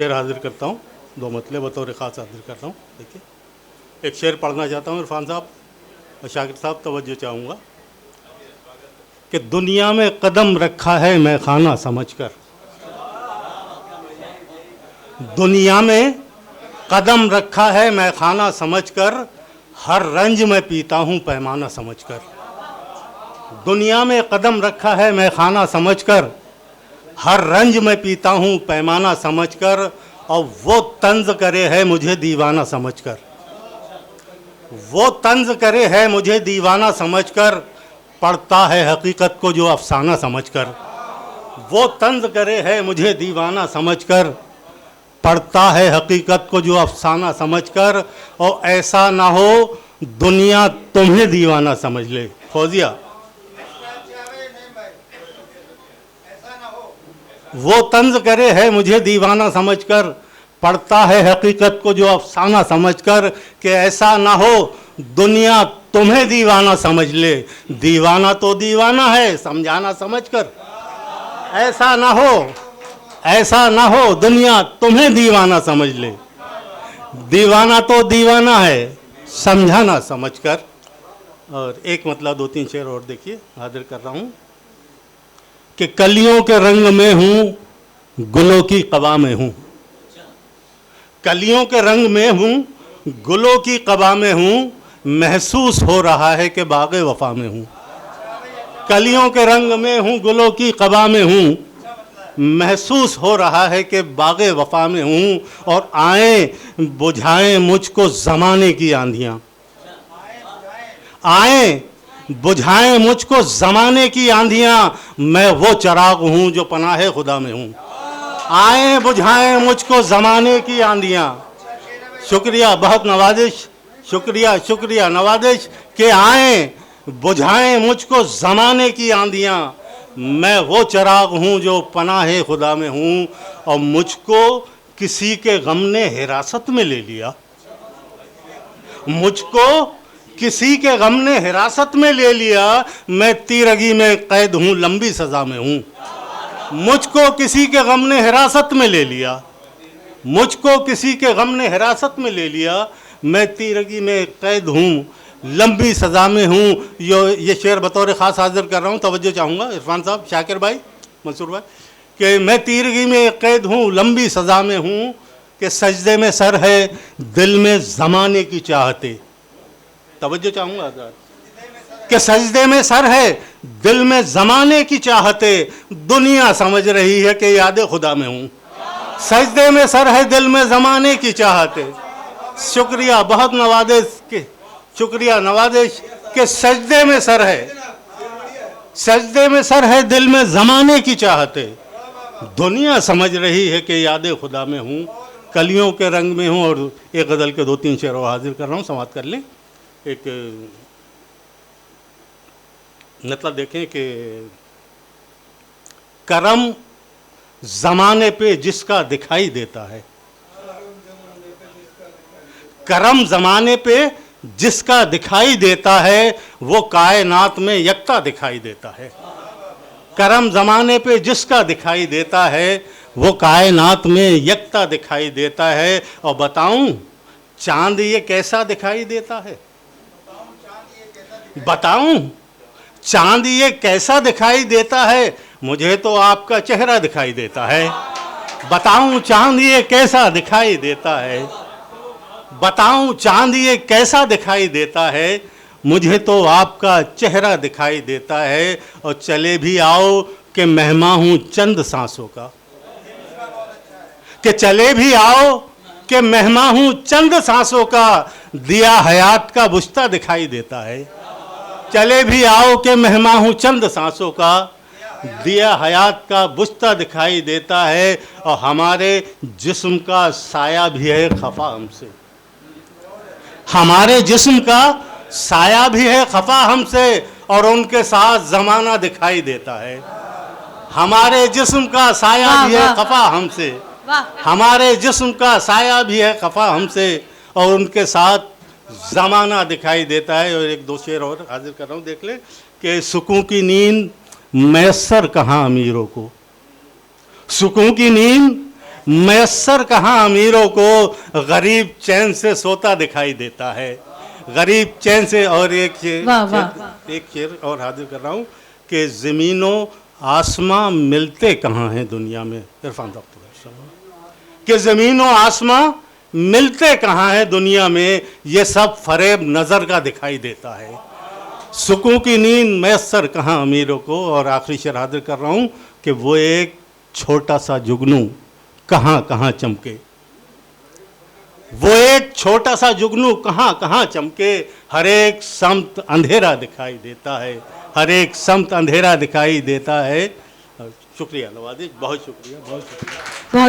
शेर हाजिर करता हूँ, दो मतले बतौर ख़ास हाजिर करता हूँ। देखिए, एक शेर पढ़ना चाहता हूँ इरफान साहब और शाकिर साहब, तवज्जो चाहूँगा कि दुनिया में कदम रखा है मैं खाना समझकर, दुनिया में कदम रखा है मैं खाना समझकर, हर रंज में पीता हूँ पैमाना समझकर। दुनिया में कदम रखा है मैं खाना समझकर, हर रंज में पीता हूँ पैमाना समझकर, और वो तंज करे है मुझे दीवाना समझकर, वो तंज करे है मुझे दीवाना समझकर, पढ़ता है हकीकत को जो अफसाना समझकर। वो तंज करे है मुझे दीवाना समझकर, पढ़ता है हकीकत को जो अफसाना समझकर, और ऐसा ना हो दुनिया तुम्हें दीवाना समझ ले। फौजिया, वो तंज करे है मुझे दीवाना समझकर, पढ़ता है हकीकत को जो अफसाना समझकर, कि ऐसा ना हो दुनिया तुम्हें दीवाना समझ ले। दीवाना तो दीवाना है समझाना समझकर, ऐसा ना हो, ऐसा ना हो दुनिया तुम्हें दीवाना समझ ले। दीवाना तो दीवाना है समझाना समझकर। और एक मतलब दो तीन शेर और देखिए हाजिर कर रहा हूँ कि कलियों के रंग में हूँ, गुलों की कबा में हूँ। कलियों के रंग में हूँ, गुलों की कबा में हूँ, महसूस हो रहा है कि बाग़े वफा में हूँ। कलियों के रंग में हूँ, गुलों की कबा में हूँ, महसूस हो रहा है कि बाग़े वफा में हूँ। और आए बुझाएं मुझको ज़माने की आंधियाँ, आए बुझाएं मुझको ज़माने की आंधियाँ, मैं वो चिराग हूँ जो पनाहे खुदा में हूँ। आए बुझाएं मुझको ज़माने की आंधियाँ। शुक्रिया, बहुत नवाजिश, शुक्रिया शुक्रिया नवाजिश, कि आए बुझाएं मुझको ज़माने की आंधियाँ, मैं वो चिराग हूँ जो पनाहे खुदा में हूँ। और मुझको किसी के गम ने हिरासत में ले लिया, मुझको किसी के गम ने हिरासत में ले लिया, मैं तीरगी में कैद हूँ लंबी सज़ा में हूँ। मुझको किसी के गम ने हिरासत में ले लिया, मुझको किसी के गम ने हिरासत में ले लिया, मैं तीरगी में कैद हूँ लंबी सज़ा में हूँ। ये शेर बतौर ख़ास हाजिर कर रहा हूँ, तवज्जो चाहूँगा इरफान साहब, शाकिर भाई, मंसूर भाई, कि मैं तीरगी में कैद हूँ लंबी सज़ा में हूँ, कि सजदे में सर है दिल में ज़माने की चाहते। तवज्जो चाहूँगा कि सजदे में सर है दिल में ज़माने की चाहते, दुनिया समझ रही है कि याद खुदा में हूँ। सजदे में सर है दिल में ज़माने की चाहते। शुक्रिया, बहुत नवाजिश के, शुक्रिया नवाजिश, के सजदे में सर है, सजदे में सर है दिल में ज़माने की चाहते, दुनिया समझ रही है कि याद खुदा में हूँ, कलियों के रंग में हूँ। और एक गज़ल के दो तीन शेर हाजिर कर रहा हूँ, समाप्त कर लें। एक मतलब देखें कि करम ज़माने पे जिसका दिखाई देता है, करम ज़माने पे जिसका दिखाई देता है, वो कायनात में यकता दिखाई देता है। करम ज़माने पे जिसका दिखाई देता है, वो कायनात में यकता दिखाई देता है। और बताऊं चांद ये कैसा दिखाई देता है, बताऊं चांद ये कैसा दिखाई देता है, मुझे तो आपका चेहरा दिखाई देता है। बताऊं चांद ये कैसा दिखाई देता है, बताऊं चांद ये कैसा दिखाई देता है, मुझे तो आपका चेहरा दिखाई देता है। और चले भी आओ कि मेहमान हूँ चंद सांसों का, कि चले भी आओ कि मेहमान हूँ चंद सांसों का, दिया हयात का बुझता दिखाई देता है। चले भी आओ कि मेहमान हूँ चंद सांसों का, दिया हयात का बुझता दिखाई देता है। और हमारे जिस्म का साया भी है खफा हमसे, हमारे जिस्म का साया भी है खफा हमसे, और उनके साथ ज़माना दिखाई देता है। हमारे जिस्म का साया भी है खफा हमसे, हमारे जिस्म का साया भी है खफा हमसे, और उनके साथ ज़माना दिखाई देता है। और एक दो शेर और हाजिर कर रहा हूँ, देख ले कि सुकून की नींद मैसर कहाँ अमीरों को, सुकून की नींद मैसर कहाँ अमीरों को, गरीब चैन से सोता दिखाई देता है। गरीब चैन से। और एक शेर और हाजिर कर रहा हूँ कि ज़मीनों आसमां मिलते कहाँ हैं दुनिया में, इरफान कि ज़मीनों आसमां मिलते कहाँ हैं दुनिया में, ये सब फरेब नज़र का दिखाई देता है। सुकून की नींद मैसर कहाँ अमीरों को। और आखिरी शेर हाजिर कर रहा हूँ कि वो एक छोटा सा जुगनू कहाँ कहाँ चमके, वो एक छोटा सा जुगनू कहाँ कहाँ चमके, हर एक समत अंधेरा दिखाई देता है, हर एक समत अंधेरा दिखाई देता है। शुक्रिया नवाज़िश, बहुत शुक्रिया, बहुत शुक्रिया।